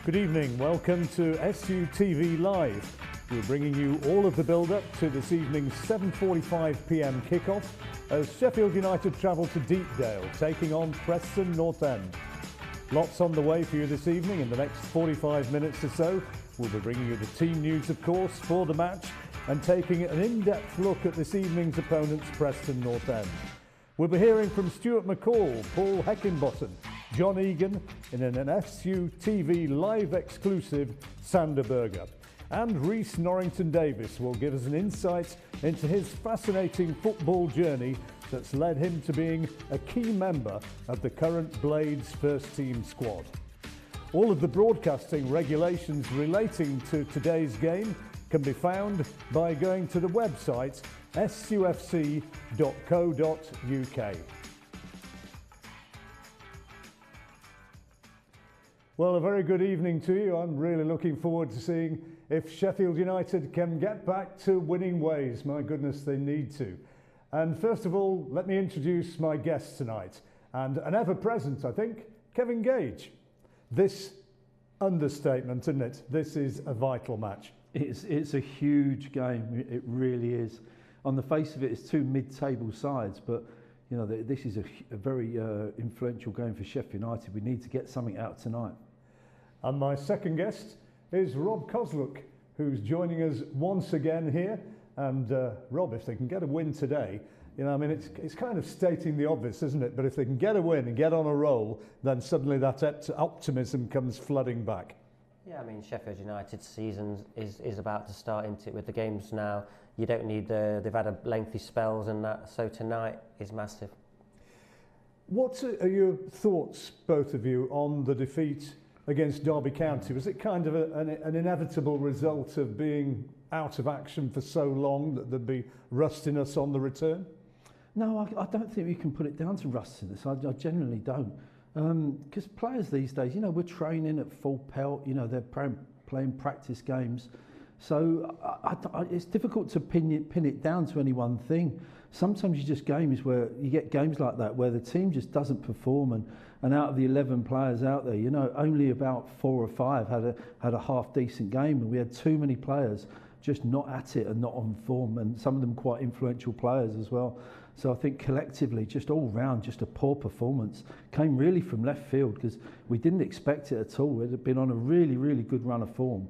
Good evening, welcome to SUTV Live. We're bringing you all of the build-up to this evening's 7:45 p.m. kickoff as Sheffield United travel to Deepdale, taking on Preston North End. Lots on the way for you this evening. In the next 45 minutes or so, we'll be bringing you the team news, of course, for the match and taking an in-depth look at this evening's opponents, Preston North End. We'll be hearing from Stuart McCall, Paul Heckingbottom, John Egan in an SUTV live exclusive Sander Berge. And Rhys Norrington-Davies will give us an insight into his fascinating football journey that's led him to being a key member of the current Blades first team squad. All of the broadcasting regulations relating to today's game can be found by going to the website sufc.co.uk. Well, a very good evening to you. I'm really looking forward to seeing if Sheffield United can get back to winning ways. My goodness, they need to. And first of all, let me introduce my guest tonight, and an ever-present, I think, Kevin Gage. This understatement, isn't it? This is a vital match. It's a huge game, it really is. On the face of it, it's two mid-table sides, but you know, this is a very influential game for Sheffield United. We need to get something out tonight. And my second guest is Rob Kozluk, who's joining us once again here. And Rob, if they can get a win today, you know, I mean, it's kind of stating the obvious, isn't it? But if they can get a win and get on a roll, then suddenly that optimism comes flooding back. Yeah, I mean, Sheffield United's season is about to start, isn't it? With the games now, you don't need they've had a lengthy spells and that, so tonight is massive. What are your thoughts, both of you, on the defeat against Derby County? Was it kind of an inevitable result of being out of action for so long that there'd be rustiness on the return? No, I don't think we can put it down to rustiness. I genuinely don't. Because players these days, you know, we're training at full pelt, you know, they're playing practice games. So it's difficult to pin it down to any one thing. Sometimes you get games like that where the team just doesn't perform, and out of the 11 players out there, you know, only about 4 or 5 had a half decent game, and we had too many players just not at it and not on form, and some of them quite influential players as well. So I think collectively, just all round, just a poor performance came really from left field because we didn't expect it at all. It had been on a really, really good run of form.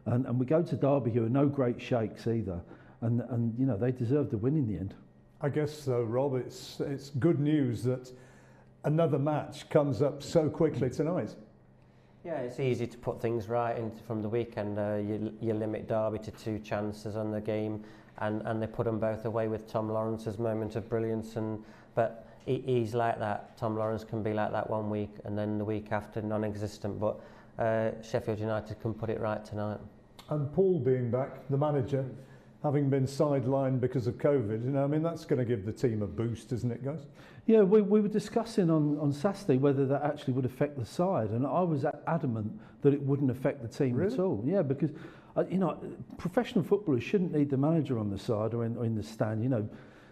And we go to Derby here with no great shakes either. And you know, they deserved the win in the end. I guess so, Rob. It's good news that another match comes up so quickly tonight. Yeah, it's easy to put things right from the weekend. You limit Derby to 2 chances on the game, and they put them both away with Tom Lawrence's moment of brilliance. But he's like that. Tom Lawrence can be like that one week, and then the week after non-existent. But Sheffield United can put it right tonight. And Paul being back, the manager, having been sidelined because of COVID, you know, I mean, that's going to give the team a boost, isn't it, guys? Yeah, we were discussing on Saturday whether that actually would affect the side, and I was adamant that it wouldn't affect the team at all. Yeah, because you know, professional footballers shouldn't need the manager on the side or in the stand, you know,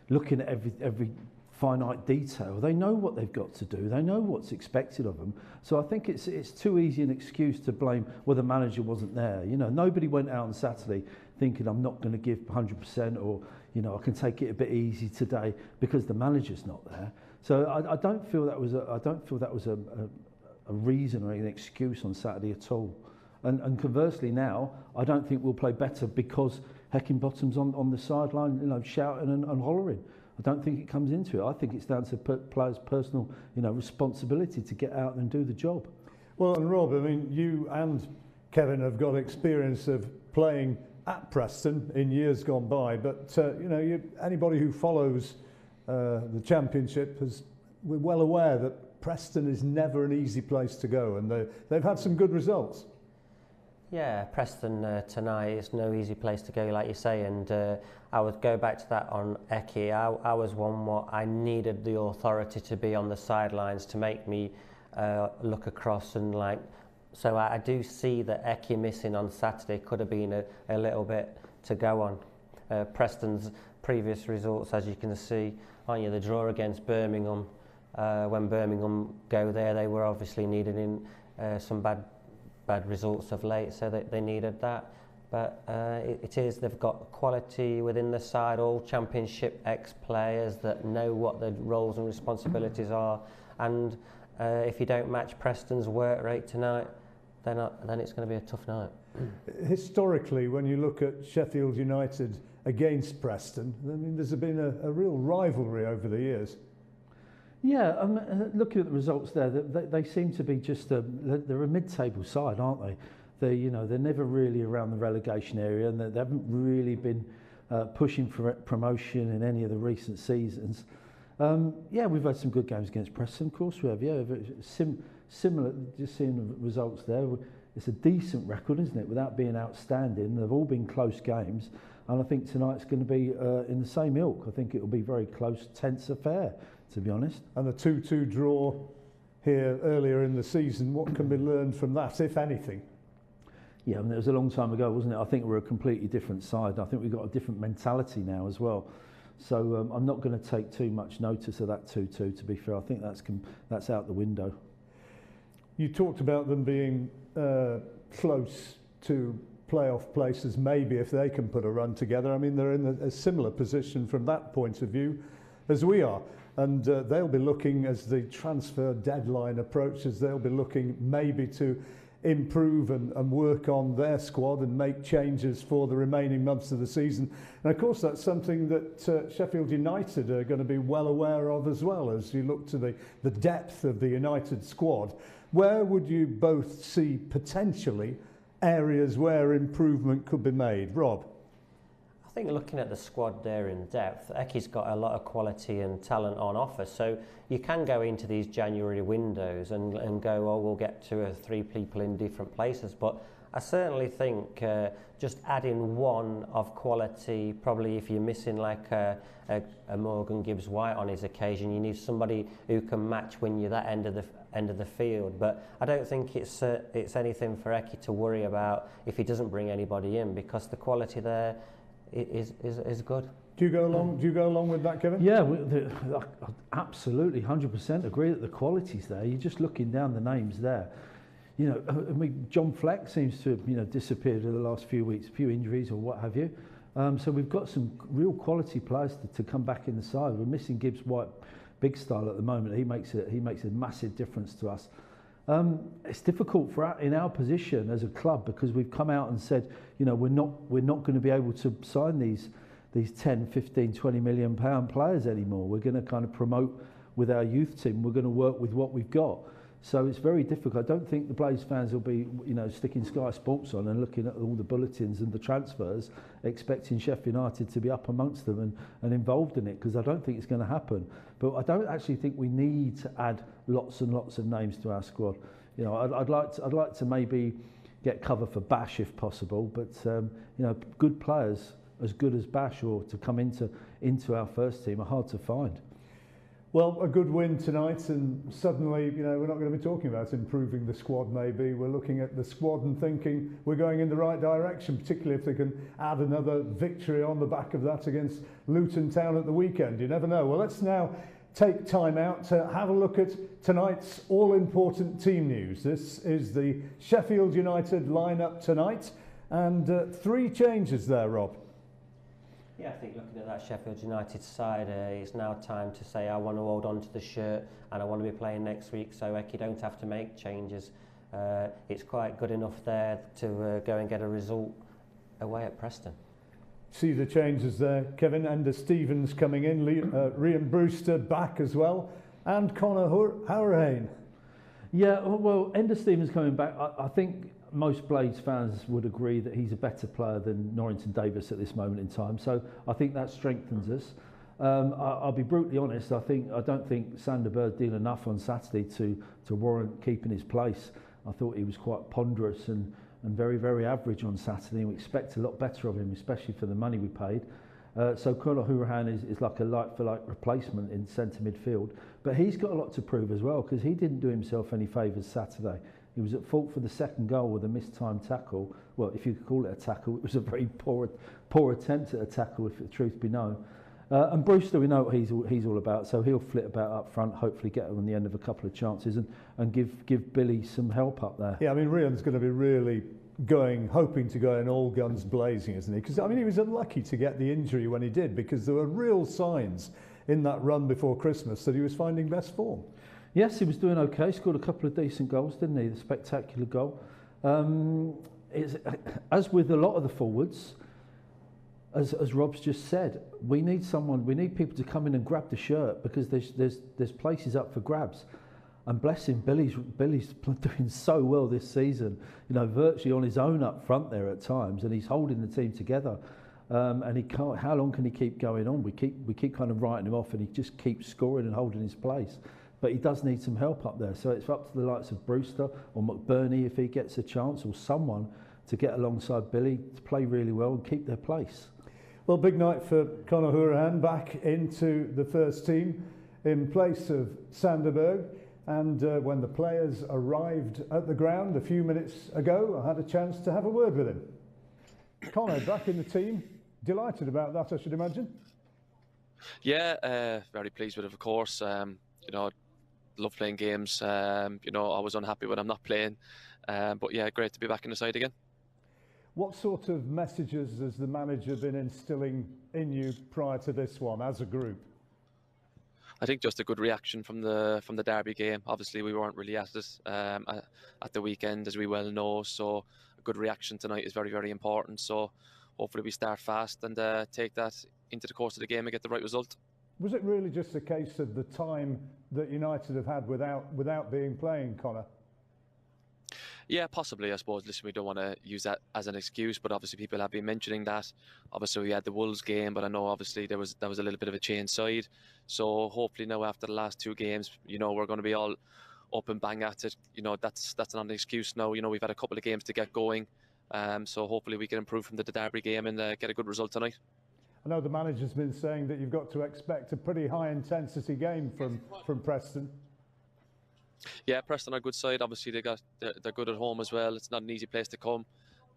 looking at every finite detail. They know what they've got to do. They know what's expected of them. So I think it's too easy an excuse to blame, well, the manager wasn't there. You know, nobody went out on Saturday thinking I'm not going to give 100%, or you know, I can take it a bit easy today because the manager's not there. So I don't feel that was a reason or an excuse on Saturday at all. And conversely now, I don't think we'll play better because Heckingbottom's on the sideline, you know, shouting and hollering. I don't think it comes into it. I think it's down to players' personal, you know, responsibility to get out and do the job. Well, and Rob, I mean, you and Kevin have got experience of playing at Preston in years gone by, but you know, anybody who follows the Championship we're well aware that Preston is never an easy place to go, and they've had some good results. Yeah, Preston tonight is no easy place to go, like you say, and I would go back to that on Eki. I was I needed the authority to be on the sidelines to make me look across and like. So I do see that Eki missing on Saturday could have been a little bit to go on. Preston's previous results, as you can see, aren't you? The draw against Birmingham. When Birmingham go there, they were obviously needed in some bad bad results of late, so they needed that. But they've got quality within the side, all Championship ex-players that know what their roles and responsibilities are. And if you don't match Preston's work rate tonight, then it's going to be a tough night. Historically, when you look at Sheffield United against Preston, I mean, there's been a real rivalry over the years. Yeah, looking at the results there, they seem to be they're a mid-table side, aren't they? They're never really around the relegation area, and they haven't really been pushing for promotion in any of the recent seasons. Yeah, we've had some good games against Preston, of course we have. Yeah, similar. Just seeing the results there, it's a decent record, isn't it? Without being outstanding, they've all been close games, and I think tonight's going to be in the same ilk. I think it will be very close, tense affair, to be honest. And the 2-2 draw here earlier in the season, what can be learned from that, if anything? Yeah, I mean, it was a long time ago, wasn't it? I think we're a completely different side. I think we've got a different mentality now as well. So I'm not going to take too much notice of that 2-2, to be fair. I think that's out the window. You talked about them being close to playoff places, maybe if they can put a run together. I mean, they're in a similar position from that point of view as we are. And they'll be looking, as the transfer deadline approaches, they'll be looking maybe to improve and work on their squad and make changes for the remaining months of the season. And of course that's something that Sheffield United are going to be well aware of as well, as you look to the depth of the United squad. Where would you both see potentially areas where improvement could be made? Rob? I think looking at the squad there in depth, Eki's got a lot of quality and talent on offer, so you can go into these January windows and go, oh, we'll get 2 or 3 people in different places, but I certainly think just adding one of quality, probably if you're missing like a Morgan Gibbs-White on his occasion, you need somebody who can match when you're that end of the field. But I don't think it's anything for Eki to worry about if he doesn't bring anybody in, because the quality there is good. Do you go along with that, Kevin? Yeah, I absolutely 100% agree that the quality's there. You're just looking down the names there. You know, I mean, John Fleck seems to have disappeared in the last few weeks, a few injuries or what have you. So we've got some real quality players to come back in the side. We're missing Gibbs-White big style at the moment. He makes a massive difference to us. It's difficult in our position as a club, because we've come out and said, you know, we're not going to be able to sign these 10, 15, 20 million pound players anymore. We're going to kind of promote with our youth team. We're going to work with what we've got. So it's very difficult. I don't think the Blaze fans will be, sticking Sky Sports on and looking at all the bulletins and the transfers, expecting Sheffield United to be up amongst them and involved in it, because I don't think it's going to happen. But I don't actually think we need to add lots and lots of names to our squad. You know, I'd like to maybe get cover for Bash if possible, but good players as good as Bash or to come into our first team are hard to find. Well, a good win tonight, and suddenly, we're not going to be talking about improving the squad maybe. We're looking at the squad and thinking we're going in the right direction, particularly if they can add another victory on the back of that against Luton Town at the weekend. You never know. Well, let's now take time out to have a look at tonight's all-important team news. This is the Sheffield United lineup tonight, and 3 changes there, Rob. Yeah, I think looking at that Sheffield United side, it's now time to say I want to hold on to the shirt and I want to be playing next week, so Eki don't have to make changes. It's quite good enough there to go and get a result away at Preston. See the changes there, Kevin. Ender Stevens coming in, Ryan Brewster back as well, and Conor Hourihane. Yeah, well, Ender Stevens coming back, I think most Blades fans would agree that he's a better player than Norrington-Davies at this moment in time. So I think that strengthens us. I'll be brutally honest. I don't think Sander Berge did enough on Saturday to warrant keeping his place. I thought he was quite ponderous and very, very average on Saturday. We expect a lot better of him, especially for the money we paid. So Conor Hourihane is like a like-for-like replacement in centre midfield. But he's got a lot to prove as well, because he didn't do himself any favours Saturday. He was at fault for the second goal with a mistimed tackle. Well, if you could call it a tackle, it was a very poor attempt at a tackle, if the truth be known. And Brewster, we know what he's all about, so he'll flit about up front, hopefully get on the end of a couple of chances and give Billy some help up there. Yeah, I mean, Rhian's going to be really hoping to go in all guns blazing, isn't he? Because, I mean, he was unlucky to get the injury when he did, because there were real signs in that run before Christmas that he was finding best form. Yes, he was doing okay, scored a couple of decent goals, didn't he? The spectacular goal. As with a lot of the forwards, as Rob's just said, we need people to come in and grab the shirt, because there's places up for grabs. And bless him, Billy's doing so well this season, you know, virtually on his own up front there at times, and he's holding the team together. And he can't. How long can he keep going on? We keep kind of writing him off, and he just keeps scoring and holding his place. But he does need some help up there. So it's up to the likes of Brewster or McBurney, if he gets a chance, or someone to get alongside Billy to play really well and keep their place. Well, big night for Conor Hourihane, back into the first team in place of Sanderberg. And when the players arrived at the ground a few minutes ago, I had a chance to have a word with him. Conor, back in the team, delighted about that, I should imagine. Yeah, very pleased with it, of course. You know, love playing games. You know, I was unhappy when I'm not playing. But yeah, great to be back in the side again. What sort of messages has the manager been instilling in you prior to this one as a group? I think just a good reaction from the derby game. Obviously, we weren't really at it at the weekend, as we well know. So a good reaction tonight is very, very important. So hopefully we start fast and take that into the course of the game and get the right result. Was it really just a case of the time that United have had without being playing, Conor? Yeah, possibly, I suppose. Listen, we don't want to use that as an excuse, but obviously people have been mentioning that. Obviously, we had the Wolves game, but I know obviously that was a little bit of a change side. So hopefully now after the last two games, you know, we're going to be all up and bang at it. You know, that's not an excuse now. You know, we've had a couple of games to get going. So hopefully we can improve from the derby game and get a good result tonight. I know the manager's been saying that you've got to expect a pretty high intensity game from Preston. Yeah, Preston are a good side. Obviously, they're good at home as well. It's not an easy place to come.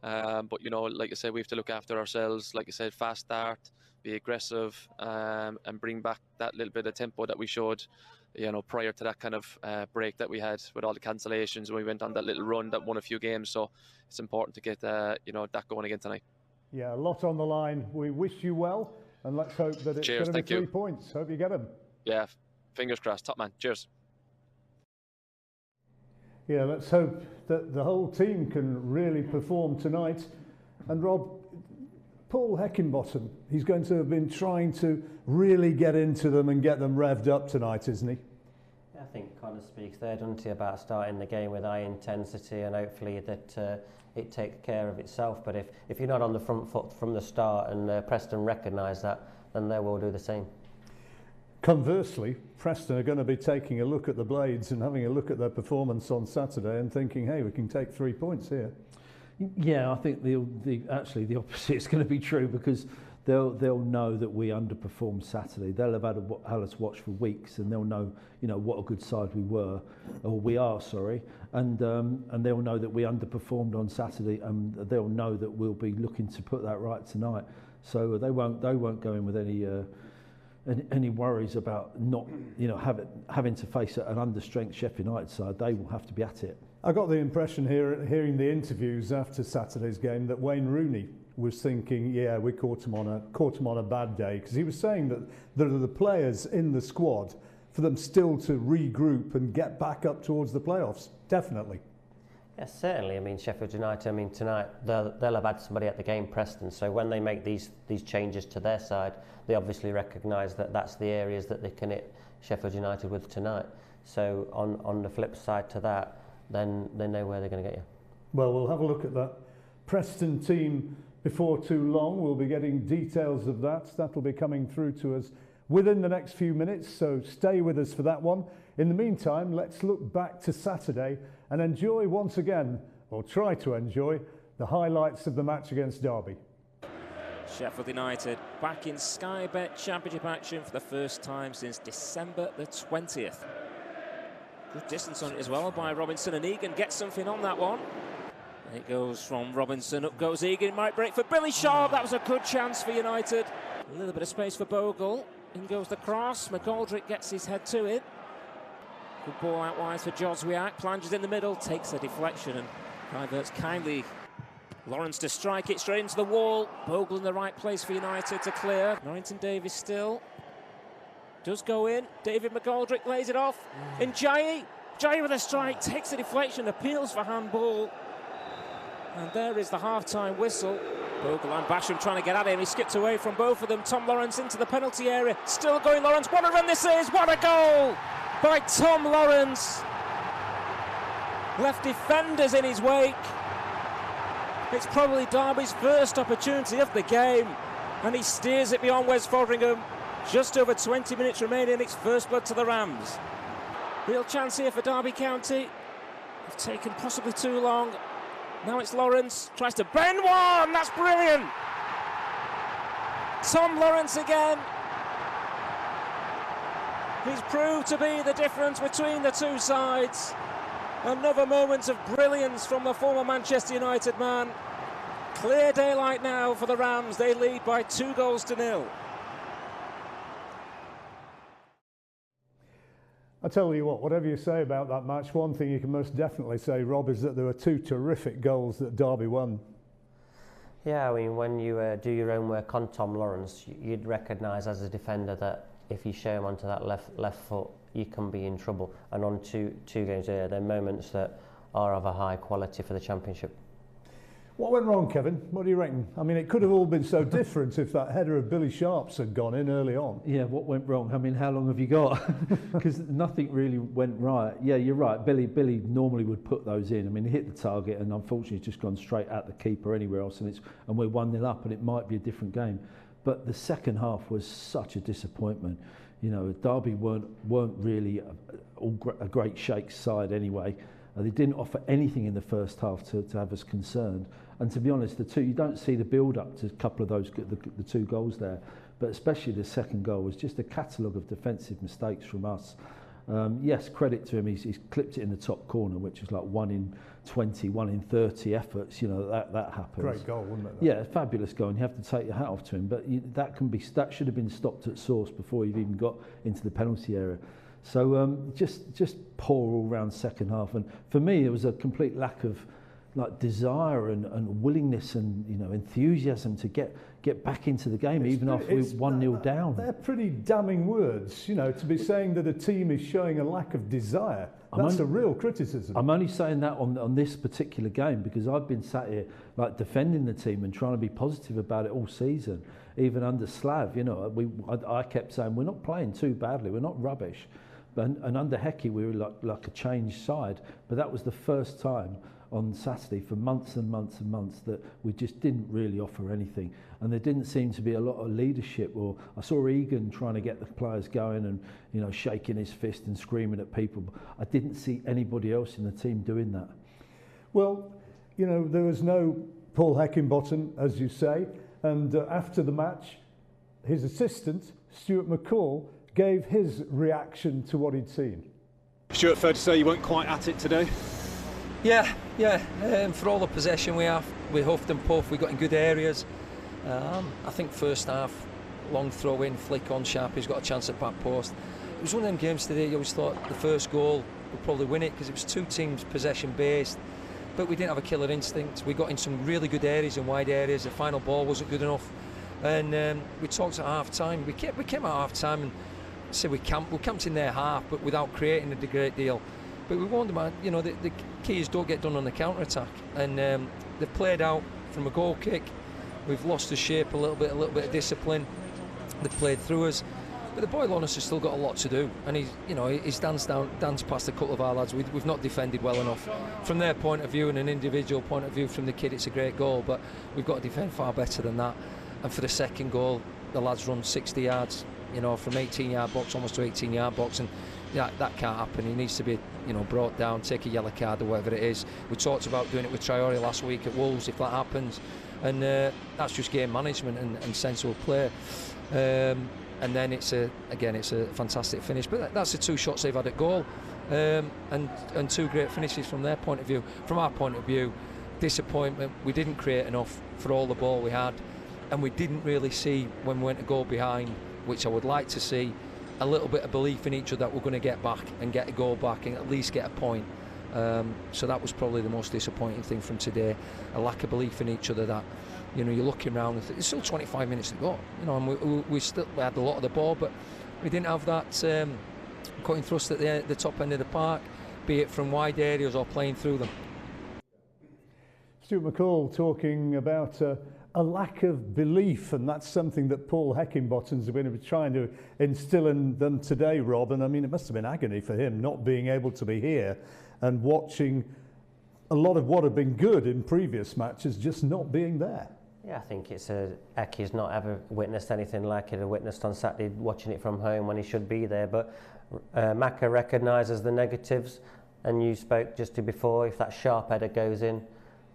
But, you know, like I said, we have to look after ourselves. Like I said, fast start, be aggressive, and bring back that little bit of tempo that we showed, you know, prior to that kind of break that we had with all the cancellations. We went on that little run that won a few games. So it's important to get, you know, that going again tonight. Yeah, a lot on the line. We wish you well, and let's hope that it's going to be 3 points. Hope you get them. Yeah, fingers crossed. Top man. Cheers. Yeah, let's hope that the whole team can really perform tonight. And Rob, Paul Heckingbottom, he's going to have been trying to really get into them and get them revved up tonight, isn't he? Yeah, I think Conor speaks there, doesn't he, about starting the game with high intensity, and hopefully that it takes care of itself. But if you're not on the front foot from the start, and Preston recognise that, then they will do the same. Conversely, Preston are going to be taking a look at the Blades and having a look at their performance on Saturday and thinking, hey, we can take 3 points here. Yeah, I think actually the opposite is going to be true, because they'll know that we underperformed Saturday. They'll have had us watch for weeks, and they'll know, you know, what a good side we are, sorry, and they'll know that we underperformed on Saturday, and they'll know that we'll be looking to put that right tonight. So they won't go in with any worries about not, you know, having to face an understrength Sheffield United side. They will have to be at it. I got the impression hearing the interviews after Saturday's game that Wayne Rooney was thinking, yeah, we caught him on a bad day, because he was saying that there are the players in the squad for them still to regroup and get back up towards the playoffs. Definitely. Yes, certainly. I mean, Sheffield United, I mean, tonight they'll have had somebody at the game, Preston, so when they make these changes to their side, they obviously recognise that that's the areas that they can hit Sheffield United with tonight. So on the flip side to that, then they know where they're going to get you. Well, we'll have a look at that Preston team before too long. We'll be getting details of that. That'll be coming through to us within the next few minutes, so stay with us for that one. In the meantime, let's look back to Saturday and enjoy once again, or try to enjoy, the highlights of the match against Derby. Sheffield United back in Sky Bet Championship action for the first time since December the 20th. Good distance on it as well by Robinson, and Egan gets something on that one. It goes from Robinson, up goes Egan, might break for Billy Sharp. That was a good chance for United. A little bit of space for Bogle. In goes the cross. McGoldrick gets his head to it. Good ball out wide for Joswiak. Plunges in the middle, takes a deflection and diverts kindly. Lawrence to strike it straight into the wall. Bogle in the right place for United to clear. Norrington-Davies still. Does go in. David McGoldrick lays it off. Njayi. Njayi with a strike. Takes a deflection. Appeals for handball. And there is the half-time whistle. Bogle and Basham trying to get at him. He skipped away from both of them. Tom Lawrence into the penalty area. Still going Lawrence. What a run this is. What a goal by Tom Lawrence. Left defenders in his wake. It's probably Derby's first opportunity of the game. And he steers it beyond Wes Fodringham. Just over 20 minutes remaining. It's first blood to the Rams. Real chance here for Derby County. They've taken possibly too long. Now it's Lawrence, tries to bend one, that's brilliant! Tom Lawrence again. He's proved to be the difference between the two sides. Another moment of brilliance from the former Manchester United man. Clear daylight now for the Rams, they lead by 2-0. I tell you what, whatever you say about that match, one thing you can most definitely say, Rob, is that there were two terrific goals that Derby won. Yeah, I mean, when you do your own work on Tom Lawrence, you'd recognise as a defender that if you show him onto that left foot, you can be in trouble. And on two games there, they're moments that are of a high quality for the Championship. What went wrong, Kevin? What do you reckon? I mean, it could have all been so different if that header of Billy Sharp's had gone in early on. Yeah, what went wrong? I mean, how long have you got? Because nothing really went right. Yeah, you're right. Billy normally would put those in. I mean, he hit the target and unfortunately it's just gone straight at the keeper anywhere else, and we're 1-0 up, and it might be a different game. But the second half was such a disappointment. You know, Derby weren't really a great shakes side anyway. They didn't offer anything in the first half to have us concerned. And to be honest, you don't see the build-up to a couple of those, the two goals there, but especially the second goal was just a catalogue of defensive mistakes from us. Yes, credit to him, he's clipped it in the top corner, which is like 1 in 20, 1 in 30 efforts, you know, that happens. Great goal, wasn't it? Yeah, fabulous goal, and you have to take your hat off to him, but that should have been stopped at source before you've even got into the penalty area. So just poor all-round second half, and for me it was a complete lack of like desire and willingness and enthusiasm to get back into the game, even after we're 1-0 down. They're pretty damning words, to be saying that a team is showing a lack of desire. That's a real criticism. I'm only saying that on this particular game because I've been sat here like defending the team and trying to be positive about it all season, even under Slav. I kept saying we're not playing too badly, we're not rubbish. And under Hecky we were like a changed side, but that was the first time on Saturday for months and months and months that we just didn't really offer anything, and there didn't seem to be a lot of leadership. Or I saw Egan trying to get the players going and shaking his fist and screaming at people. I didn't see anybody else in the team doing that. Well, there was no Paul Heckingbottom, as you say, and after the match his assistant Stuart McCall gave his reaction to what he'd seen. Stuart, fair to say you weren't quite at it today? Yeah. For all the possession we have, we huffed and puffed, we got in good areas. I think first half, long throw in, flick on, Sharpie's got a chance at back post. It was one of them games today, you always thought the first goal would probably win it because it was two teams possession based, but we didn't have a killer instinct. We got in some really good areas and wide areas, the final ball wasn't good enough. And we talked at half time, we came at half time and said we camped in their half but without creating a great deal. But we warned them, the keys don't get done on the counter-attack, and they've played out from a goal kick. We've lost the shape a little bit of discipline. They've played through us, but the boy Lawrence has still got a lot to do, and he's danced past a couple of our lads. We've not defended well enough. From their point of view and an individual point of view from the kid, it's a great goal, but we've got to defend far better than that. And for the second goal, the lads run 60 yards, from 18-yard box almost to 18-yard box, and that can't happen. He needs to be, brought down, take a yellow card or whatever it is. We talked about doing it with Traore last week at Wolves if that happens, and that's just game management and sensible play. And then it's a fantastic finish. But that's the two shots they've had at goal, and two great finishes from their point of view. From our point of view, disappointment. We didn't create enough for all the ball we had. and we didn't really see when we went to go behind, which I would like to see, a little bit of belief in each other that we're going to get back and get a goal back and at least get a point. So that was probably the most disappointing thing from today, a lack of belief in each other that, you know, you're looking around and there's still 25 minutes to go, you know, and we had a lot of the ball, but we didn't have that cutting thrust at the top end of the park, be it from wide areas or playing through them. Stuart McCall talking about a lack of belief, and that's something that Paul Heckingbottom's been trying to instill in them today, Rob. And I mean, it must have been agony for him not being able to be here and watching a lot of what had been good in previous matches just not being there. Yeah, I think it's Ecky's not ever witnessed anything like it. I witnessed on Saturday watching it from home when he should be there. But Macca recognises the negatives, and you spoke just before, if that sharp header goes in,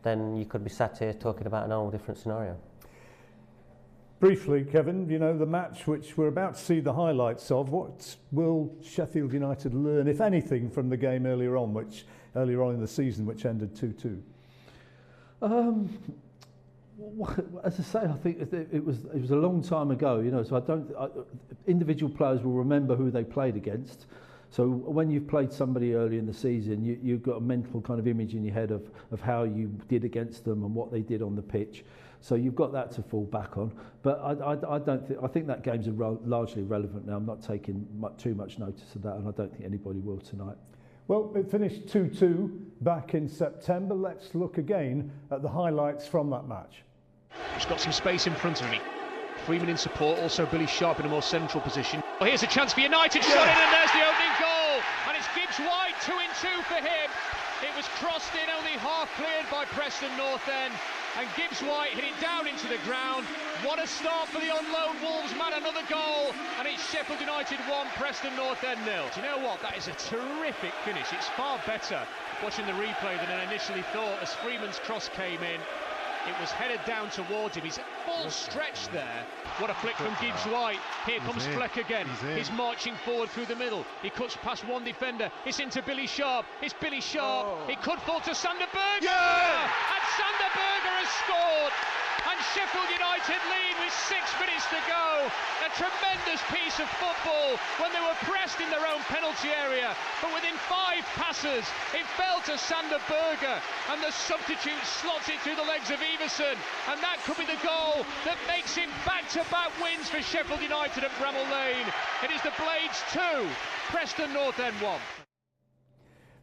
then you could be sat here talking about an whole different scenario. Briefly, Kevin, you know, the match which we're about to see the highlights of, what will Sheffield United learn, if anything, from the game earlier on in the season, which ended 2-2? As I say, I think it was a long time ago, you know, so individual players will remember who they played against. So when you've played somebody early in the season, you've got a mental kind of image in your head of how you did against them and what they did on the pitch. So you've got that to fall back on. But I think that game's largely irrelevant now. I'm not taking too much notice of that, and I don't think anybody will tonight. Well, it finished 2-2 back in September. Let's look again at the highlights from that match. He's got some space in front of him. Freeman in support, also Billy Sharp in a more central position. Well, here's a chance for United, shot in, and there's the opening goal. And it's Gibbs White, 2-2 for him. It was crossed in, only half cleared by Preston North End. And Gibbs White hit it down into the ground. What a start for the on-loan Wolves man, another goal. And it's Sheffield United 1, Preston North End 0. Do you know what? That is a terrific finish. It's far better watching the replay than I initially thought as Freeman's cross came in. It was headed down towards him. He's full stretch there. What a flick from Gibbs White. Here comes Fleck again. He's marching forward through the middle. He cuts past one defender. It's into Billy Sharp. It's Billy Sharp. It could fall to Sander Berge. Yeah! And Sander Berge has scored. And Sheffield United lead with 6 minutes to go. A tremendous piece of football when they were pressed in their own penalty area. But within 5 passes, it fell to Sander Berge. And the substitute slots it through the legs of Everson. And that could be the goal that makes it back-to-back wins for Sheffield United at Bramall Lane. It is the Blades 2, Preston North End 1.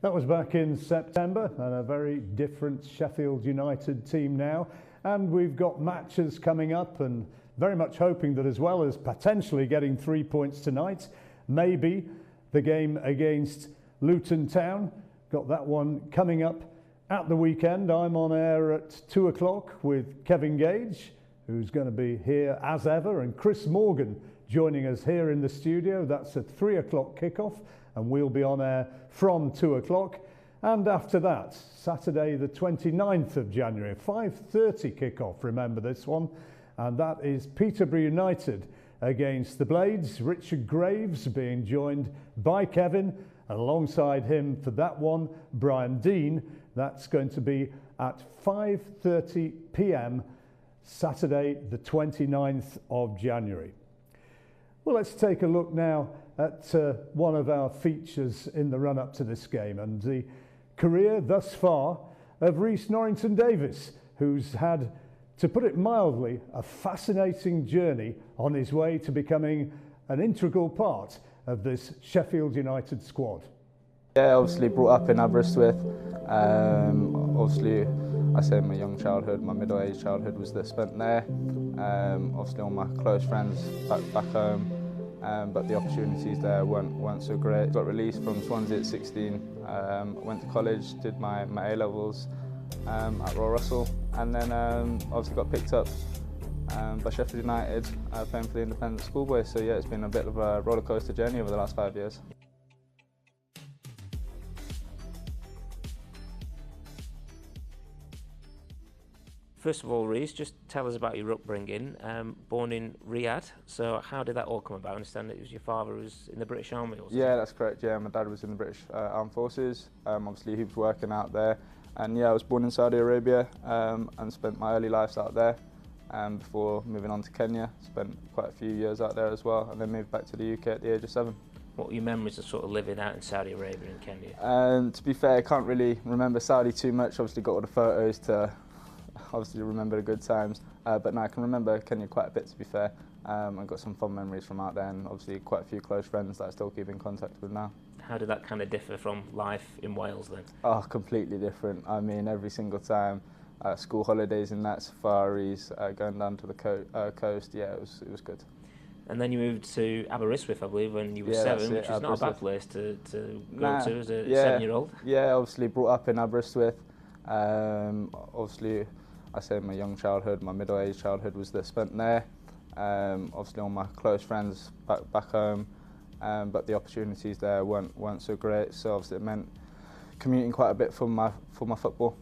That was back in September, and a very different Sheffield United team now. And we've got matches coming up, and very much hoping that as well as potentially getting 3 points tonight, maybe the game against Luton Town. Got that one coming up at the weekend. I'm on air at 2 o'clock with Kevin Gage, who's going to be here as ever, and Chris Morgan joining us here in the studio. That's a 3 o'clock kickoff, and we'll be on air from 2 o'clock. And after that, Saturday the 29th of January, 5:30 kickoff, remember this one. And that is Peterborough United against the Blades. Richard Graves being joined by Kevin, and alongside him for that one, Brian Dean. That's going to be at 5:30 p.m. Saturday the 29th of January. Well, let's take a look now at one of our features in the run-up to this game, and the career thus far of Rhys Norrington-Davies, who's had, to put it mildly, a fascinating journey on his way to becoming an integral part of this Sheffield United squad. Yeah, obviously brought up in Aberystwyth. Obviously, I say my young childhood, my middle-aged childhood was spent there. Obviously all my close friends back home. But the opportunities there weren't so great. Got released from Swansea at 16, went to college, did my A-levels at Royal Russell, and then obviously got picked up by Sheffield United playing for the independent schoolboys. So yeah, it's been a bit of a roller coaster journey over the last 5 years. First of all, Rhys, just tell us about your upbringing. Born in Riyadh, so how did that all come about? I understand that it was your father who was in the British Army or something? Yeah, that's correct. Yeah, my dad was in the British Armed Forces. Obviously, he was working out there. And yeah, I was born in Saudi Arabia and spent my early life out there. before moving on to Kenya. Spent quite a few years out there as well, and then moved back to the UK at the age of 7. What were your memories of sort of living out in Saudi Arabia and Kenya? To be fair, I can't really remember Saudi too much. Obviously got all the photos to obviously remember the good times, but no, I can remember Kenya quite a bit, to be fair. I've got some fond memories from out there, and obviously quite a few close friends that I still keep in contact with now. How did that kind of differ from life in Wales then? Oh, completely different. I mean, every single time, school holidays and that, safaris, going down to the coast, yeah, it was good. And then you moved to Aberystwyth, I believe, when you were 7, which is not a bad place to go to as a 7-year-old. Yeah, obviously brought up in Aberystwyth. Obviously, I say my young childhood, my middle-aged childhood was spent there. Obviously, all my close friends back home, but the opportunities there weren't so great. So obviously, it meant commuting quite a bit for my football.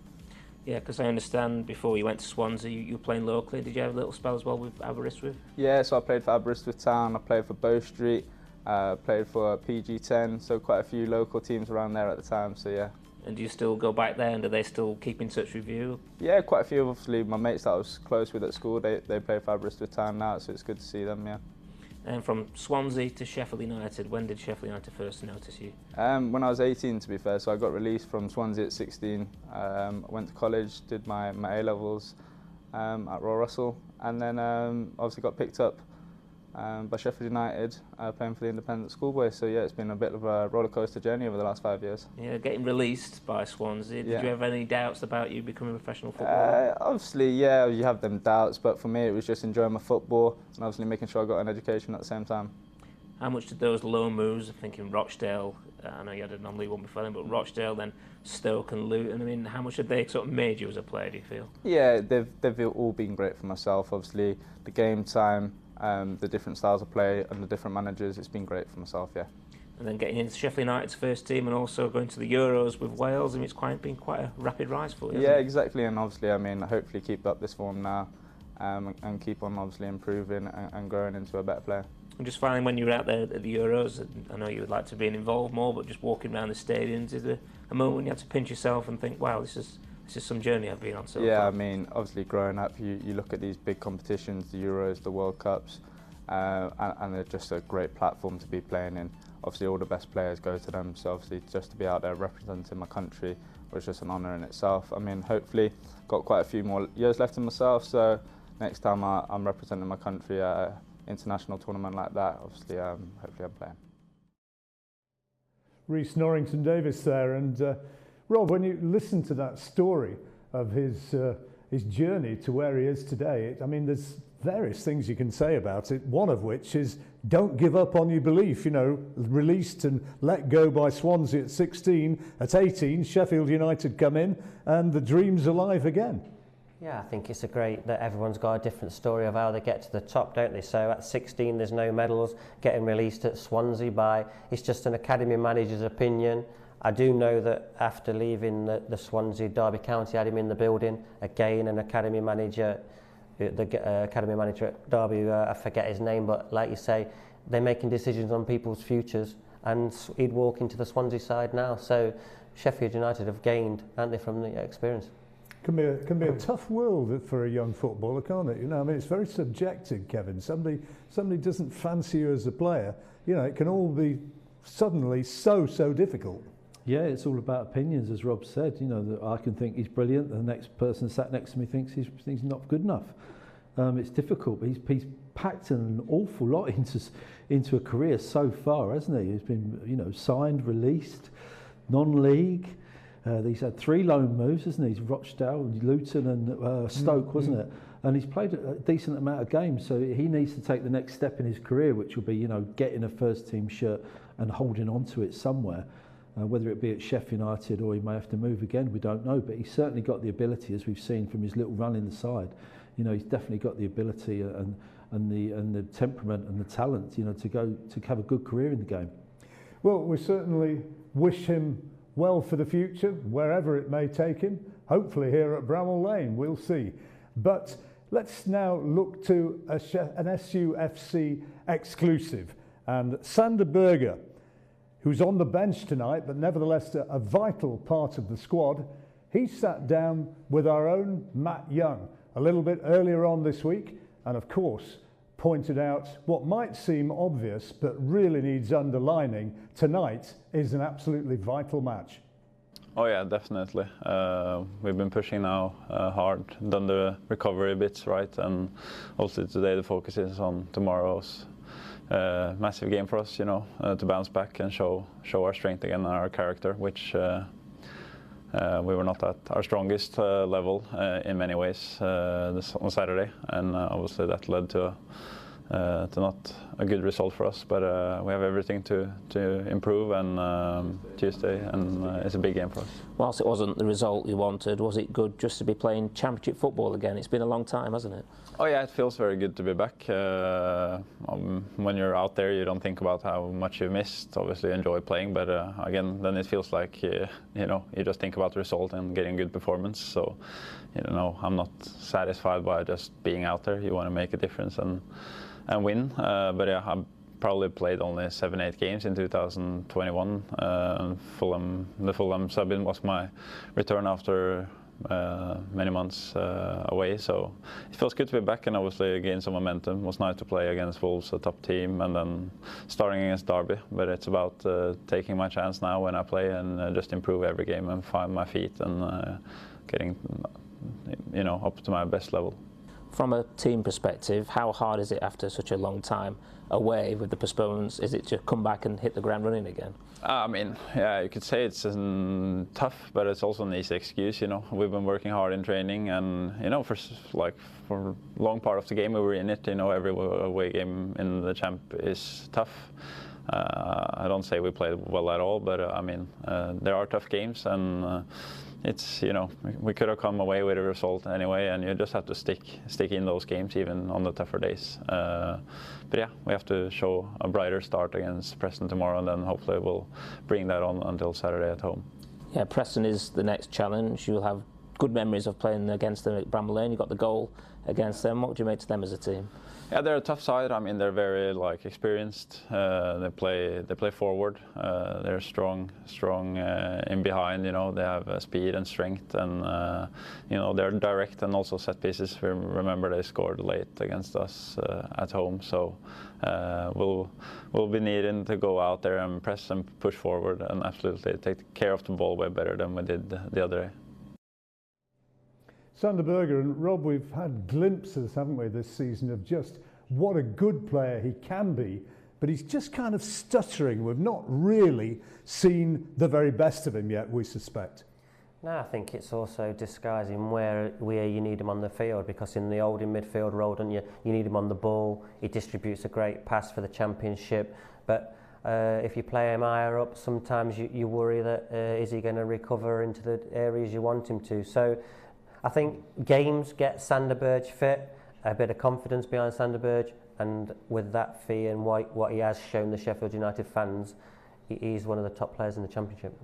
Yeah, because I understand before you went to Swansea, you were playing locally. Did you have a little spell as well with Aberystwyth? Yeah, so I played for Aberystwyth Town, I played for Bow Street, played for PG10, so quite a few local teams around there at the time, so yeah. And do you still go back there, and do they still keep in touch with you? Yeah, quite a few. Obviously, my mates that I was close with at school, they play for Aberystwyth Town now, so it's good to see them, yeah. And from Swansea to Sheffield United, when did Sheffield United first notice you? When I was 18, to be fair, so I got released from Swansea at 16. Went to college, did my A-levels at Royal Russell, and then obviously got picked up by Sheffield United, playing for the independent schoolboys. So yeah, it's been a bit of a rollercoaster journey over the last 5 years. Yeah, getting released by Swansea. Did you have any doubts about you becoming a professional footballer? Obviously, yeah, you have them doubts, but for me it was just enjoying my football and obviously making sure I got an education at the same time. How much did those loan moves, I'm thinking Rochdale, I know you had a non-league one before then, but Rochdale, then Stoke and Luton, I mean, how much have they sort of made you as a player, do you feel? Yeah, they've all been great for myself. Obviously, the game time, the different styles of play and the different managers, it's been great for myself, yeah. And then getting into Sheffield United's first team and also going to the Euros with Wales, I mean, it's been quite a rapid rise for you. Yeah, exactly, and obviously, I mean, hopefully keep up this form now and keep on obviously improving and growing into a better player. And just finally, when you were out there at the Euros, I know you would like to be involved more, but just walking around the stadiums, is there a moment when you had to pinch yourself and think, wow, this is some journey I've been on so far? Yeah, I mean, obviously growing up, you look at these big competitions, the Euros, the World Cups, and they're just a great platform to be playing in. Obviously all the best players go to them, so obviously just to be out there representing my country was just an honour in itself. I mean, hopefully got quite a few more years left in myself, so next time I'm representing my country at an international tournament like that, obviously hopefully I'm playing. Rhys, Norrington-Davies there, and Rob, when you listen to that story of his journey to where he is today, I mean, there's various things you can say about it, one of which is don't give up on your belief. You know, released and let go by Swansea at 16, at 18 Sheffield United come in and the dream's alive again. Yeah, I think it's great that everyone's got a different story of how they get to the top, don't they? So at 16 there's no medals, getting released at Swansea by, it's just an academy manager's opinion. I do know that after leaving the Swansea, Derby County had him in the building, again an academy manager, academy manager at Derby, I forget his name, but like you say, they're making decisions on people's futures, and he'd walk into the Swansea side now. So Sheffield United have gained, haven't they, from the experience? Can be a tough world for a young footballer, can't it? You know, I mean, it's very subjective, Kevin. Somebody doesn't fancy you as a player. You know, it can all be suddenly so difficult. Yeah, it's all about opinions, as Rob said. You know, that I can think he's brilliant, the next person sat next to me thinks he's not good enough. It's difficult, but he's packed an awful lot into a career so far, hasn't he? He's been, you know, signed, released, non-league. He's had 3 loan moves, hasn't he? He's Rochdale, Luton and Stoke, wasn't it? And he's played a decent amount of games, so he needs to take the next step in his career, which will be, you know, getting a first team shirt and holding on to it somewhere. Whether it be at Sheffield United or he may have to move again, we don't know. But he's certainly got the ability, as we've seen from his little run in the side. You know, he's definitely got the ability and the temperament and the talent, you know, to have a good career in the game. Well, we certainly wish him well for the future, wherever it may take him. Hopefully here at Bramall Lane, we'll see. But let's now look to an SUFC exclusive, and Sander Berge, who's on the bench tonight, but nevertheless a vital part of the squad. He sat down with our own Matt Young a little bit earlier on this week, and of course pointed out what might seem obvious but really needs underlining. Tonight is an absolutely vital match. Oh yeah, definitely. We've been pushing now hard, done the recovery bits right, and also today the focus is on tomorrow's massive game for us, you know, to bounce back and show our strength again and our character, which we were not at our strongest level in many ways on Saturday, and obviously that led to not a good result for us, but we have everything to improve, and Tuesday, and it's a big game for us. Whilst it wasn't the result you wanted, was it good just to be playing championship football again? It's been a long time, hasn't it? Oh yeah, it feels very good to be back. When you're out there, you don't think about how much you missed. Obviously, you enjoy playing, but again, then it feels like you know, you just think about the result and getting good performance. So, you know, I'm not satisfied by just being out there. You want to make a difference and win. But yeah, I probably played only 7-8 games in 2021. And the Fulham sub-in was my return after many months away. So it feels good to be back and obviously gain some momentum. It was nice to play against Wolves, a top team, and then starting against Derby. But it's about taking my chance now when I play and just improve every game and find my feet and getting, you know, up to my best level. From a team perspective, how hard is it after such a long time away with the postponements? Is it to come back and hit the ground running again? I mean, yeah, you could say it's tough, but it's also an easy excuse. You know, we've been working hard in training, and you know, for a long part of the game we were in it. You know, every away game in the champ is tough. I don't say we played well at all, but I mean, there are tough games, and it's, you know, we could have come away with a result anyway, and you just have to stick in those games even on the tougher days. But yeah, we have to show a brighter start against Preston tomorrow, and then hopefully we'll bring that on until Saturday at home. Yeah, Preston is the next challenge. You'll have good memories of playing against them at Bramall Lane. You got the goal against them. What would you make to them as a team? Yeah, they're a tough side. I mean, they're very experienced. They play forward. They're strong in behind. You know, they have speed and strength, and you know, they're direct and also set pieces. Remember, they scored late against us at home, so we'll be needing to go out there and press and push forward and absolutely take care of the ball way better than we did the other day. Sander Berge, and Rob, we've had glimpses, haven't we, this season of just what a good player he can be, but he's just kind of stuttering. We've not really seen the very best of him yet, we suspect. No, I think it's also disguising where you need him on the field, because in the holding midfield role, don't you need him on the ball. He distributes a great pass for the Championship, but if you play him higher up, sometimes you worry that is he going to recover into the areas you want him to. So I think games get Sander Berge fit, a bit of confidence behind Sander Berge, and with that fee and what he has shown the Sheffield United fans, he's one of the top players in the Championship.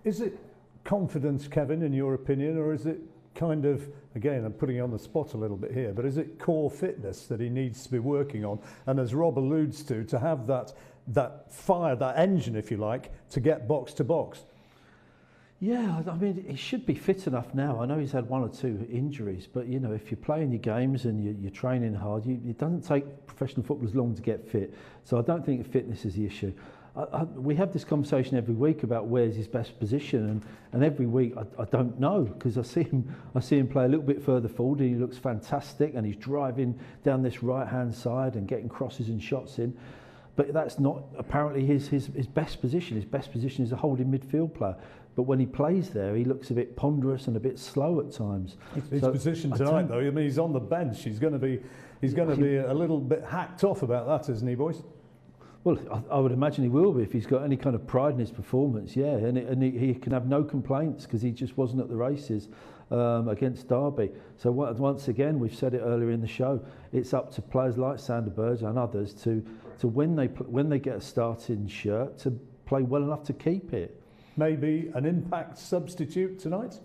Is it confidence, Kevin, in your opinion, or is it kind of, again, I'm putting you on the spot a little bit here, but is it core fitness that he needs to be working on? And as Rob alludes to have that fire, that engine, if you like, to get box to box? Yeah, I mean, he should be fit enough now. I know he's had 1 or 2 injuries, but you know, if you're playing your games and you're training hard, it doesn't take professional footballers long to get fit. So I don't think fitness is the issue. We have this conversation every week about where's his best position, and every week I don't know, because I see him play a little bit further forward, and he looks fantastic, and he's driving down this right-hand side and getting crosses and shots in. But that's not apparently his best position. His best position is a holding midfield player. But when he plays there, he looks a bit ponderous and a bit slow at times. His position tonight, though, I mean, he's on the bench. He's going to be a little bit hacked off about that, isn't he, boys? Well, I would imagine he will be if he's got any kind of pride in his performance, yeah. And he can have no complaints, because he just wasn't at the races against Derby. So once again, we've said it earlier in the show, it's up to players like Sander Berge and others to when they get a starting shirt, to play well enough to keep it. Maybe an impact substitute tonight?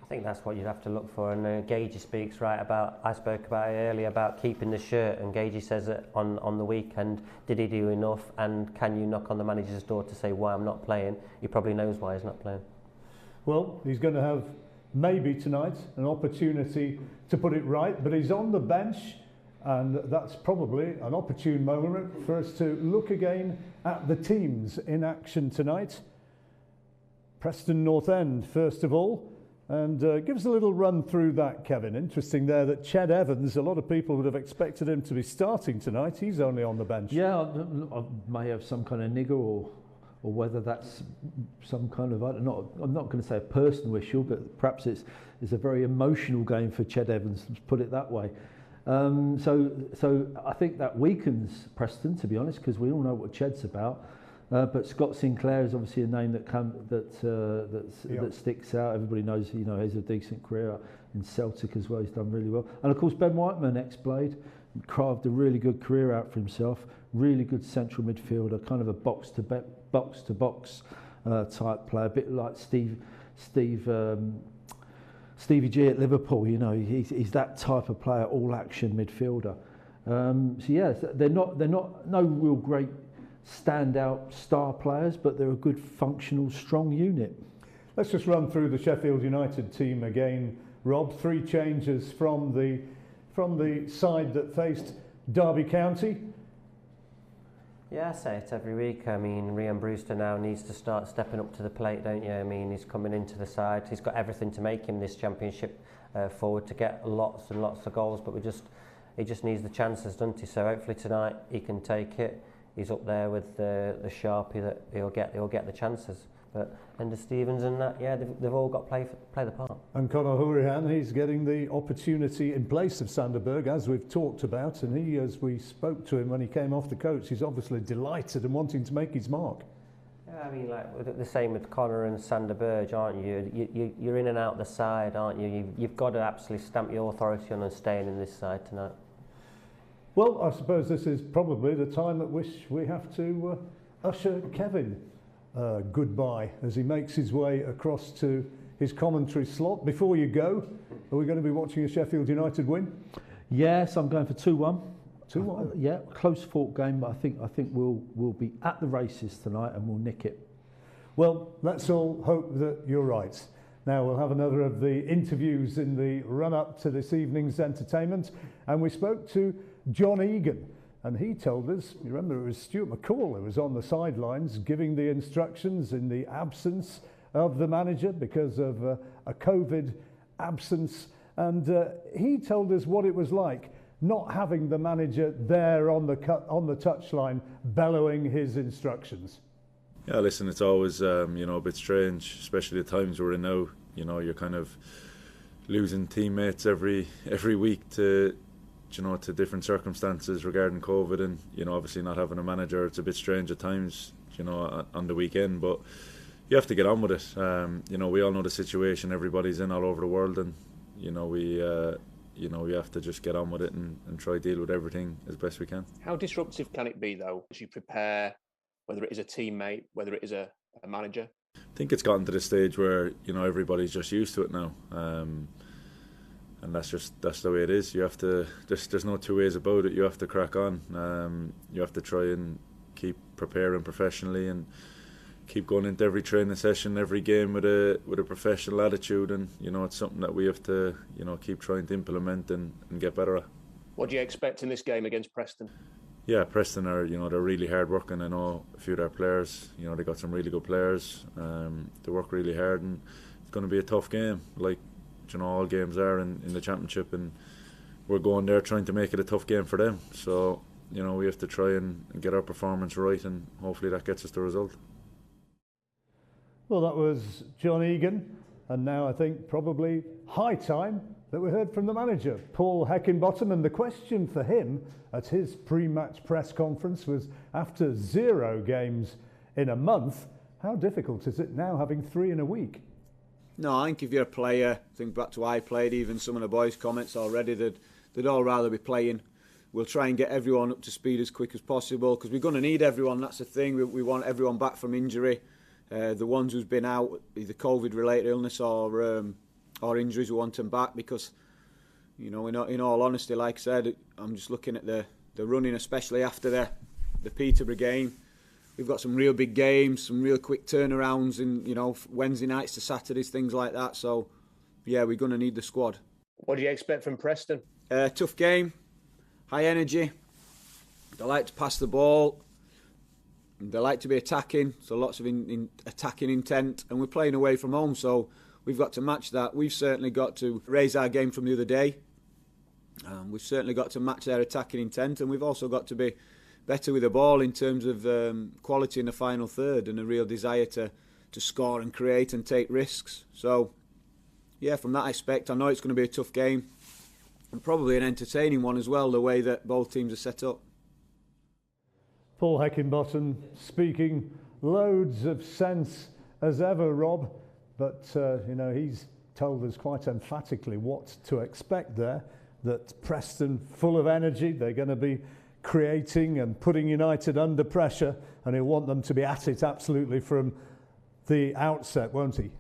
I think that's what you'd have to look for, and Gagey speaks right about, I spoke about it earlier, about keeping the shirt, and Gagey says it on the weekend, did he do enough, and can you knock on the manager's door to say why I'm not playing? He probably knows why he's not playing. Well, he's going to have maybe tonight an opportunity to put it right, but he's on the bench, and that's probably an opportune moment for us to look again at the teams in action tonight. Preston North End first of all, and give us a little run through that, Kevin. Interesting there that Ched Evans, a lot of people would have expected him to be starting tonight. He's only on the bench. Yeah, I may have some kind of nigger, or whether that's some kind of, I'm not going to say a personal issue, but perhaps it's a very emotional game for Ched Evans, let's put it that way. So I think that weakens Preston, to be honest, because we all know what Ched's about. But Scott Sinclair is obviously a name that sticks out. Everybody knows, he has a decent career in Celtic as well. He's done really well. And of course Ben Whiteman, ex-Blade, carved a really good career out for himself. Really good central midfielder, kind of a box to box type player, a bit like Stevie G at Liverpool. He's that type of player, all action midfielder. So yeah, they're not no real great standout star players, but they're a good functional, strong unit. Let's just run through the Sheffield United team again, Rob. 3 changes from the side that faced Derby County. Yeah, I say it every week. I mean, Ryan Brewster now needs to start stepping up to the plate, don't you? I mean, he's coming into the side. He's got everything to make him this championship forward, to get lots and lots of goals, but he just needs the chances, doesn't he? So hopefully tonight he can take it. He's up there with the Sharpie that he'll get the chances. But Ender Stevens and that, yeah, they've all got to play the part. And Conor Hourihan, he's getting the opportunity in place of Sander Berge, as we've talked about, and he, as we spoke to him when he came off the coach, he's obviously delighted and wanting to make his mark. Yeah, I mean, like the same with Conor and Sander Berge, aren't you? You're in and out the side, aren't you? You've got to absolutely stamp your authority on and staying in this side tonight. Well, I suppose this is probably the time at which we have to usher Kevin goodbye as he makes his way across to his commentary slot. Before you go, are we going to be watching a Sheffield United win? Yes, I'm going for 2-1. 2-1? Yeah, close fought game, but I think we'll be at the races tonight and we'll nick it. Well, let's all hope that you're right. Now we'll have another of the interviews in the run-up to this evening's entertainment, and we spoke to John Egan, and he told us, you remember it was Stuart McCall who was on the sidelines giving the instructions in the absence of the manager because of a COVID absence, and he told us what it was like not having the manager there on the touchline bellowing his instructions. Yeah, listen, it's always a bit strange, especially the times we're in now. You're kind of losing teammates every week to different circumstances regarding COVID, and obviously not having a manager, it's a bit strange at times, on the weekend, but you have to get on with it. We all know the situation everybody's in all over the world, and we have to just get on with it and try to deal with everything as best we can. How disruptive can it be though, as you prepare, whether it is a teammate, whether it is a manager? I think it's gotten to the stage where everybody's just used to it now. And that's the way it is. You have to. There's no two ways about it. You have to crack on. You have to try and keep preparing professionally and keep going into every training session, every game with a professional attitude. And it's something that we have to keep trying to implement and get better at. What do you expect in this game against Preston? Yeah, Preston are they're really hard working. I know a few of their players. They got some really good players. They work really hard, and it's going to be a tough game. Like all games are in the championship, and we're going there trying to make it a tough game for them. So we have to try and get our performance right, and hopefully that gets us the result. Well, that was John Egan, and now I think probably high time that we heard from the manager, Paul Heckingbottom, and the question for him at his pre-match press conference was, after 0 games in a month, how difficult is it now having 3 in a week? No, I think if you're a player, think back to I played, even some of the boys' comments already, they'd all rather be playing. We'll try and get everyone up to speed as quick as possible, because we're going to need everyone, that's the thing. We want everyone back from injury. The ones who's been out, either COVID-related illness or injuries, we want them back, because, in all honesty, like I said, I'm just looking at the running, especially after the Peterborough game. We've got some real big games, some real quick turnarounds in, Wednesday nights to Saturdays, things like that. So yeah, we're going to need the squad. What do you expect from Preston? Tough game, high energy. They like to pass the ball. They like to be attacking, so lots of attacking intent. And we're playing away from home, so we've got to match that. We've certainly got to raise our game from the other day. We've certainly got to match their attacking intent, and we've also got to be better with the ball in terms of quality in the final third and a real desire to score and create and take risks. So, yeah, from that aspect, I know it's going to be a tough game and probably an entertaining one as well, the way that both teams are set up. Paul Heckingbottom speaking loads of sense as ever, Rob, but you know, he's told us quite emphatically what to expect there, that Preston full of energy, they're going to be creating and putting United under pressure, and he'll want them to be at it absolutely from the outset, won't he?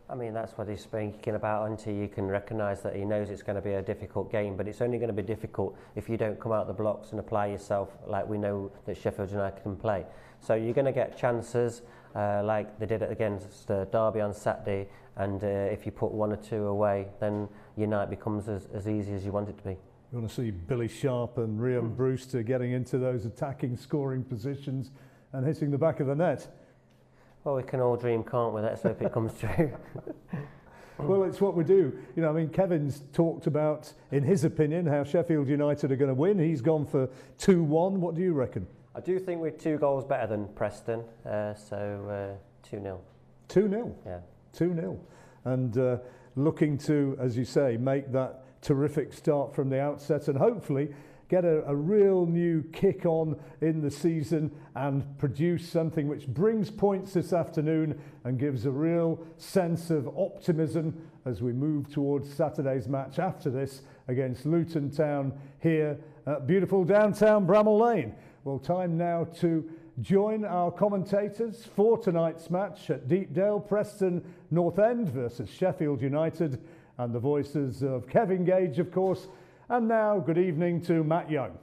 I mean, that's what he's speaking about until you can recognise that he knows it's going to be a difficult game, but it's only going to be difficult if you don't come out the blocks and apply yourself like we know that Sheffield United can play. So you're going to get chances like they did against Derby on Saturday, and if you put one or two away, then your night becomes as easy as you want it to be. You want to see Billy Sharp and Rhian Brewster getting into those attacking scoring positions and hitting the back of the net. Well, we can all dream, can't we? Let's hope it comes true. Well, it's what we do. You know, I mean, Kevin's talked about, in his opinion, how Sheffield United are going to win. He's gone for 2-1. What do you reckon? I do think we're 2 goals better than Preston, so 2-0. 2-0? Yeah. 2-0. And looking to, as you say, make that terrific start from the outset and hopefully get a real new kick on in the season and produce something which brings points this afternoon and gives a real sense of optimism as we move towards Saturday's match after this against Luton Town here at beautiful downtown Bramall Lane. Well, time now to join our commentators for tonight's match at Deepdale, Preston North End versus Sheffield United, and the voices of Kevin Gage, of course. And now, good evening to Matt Young.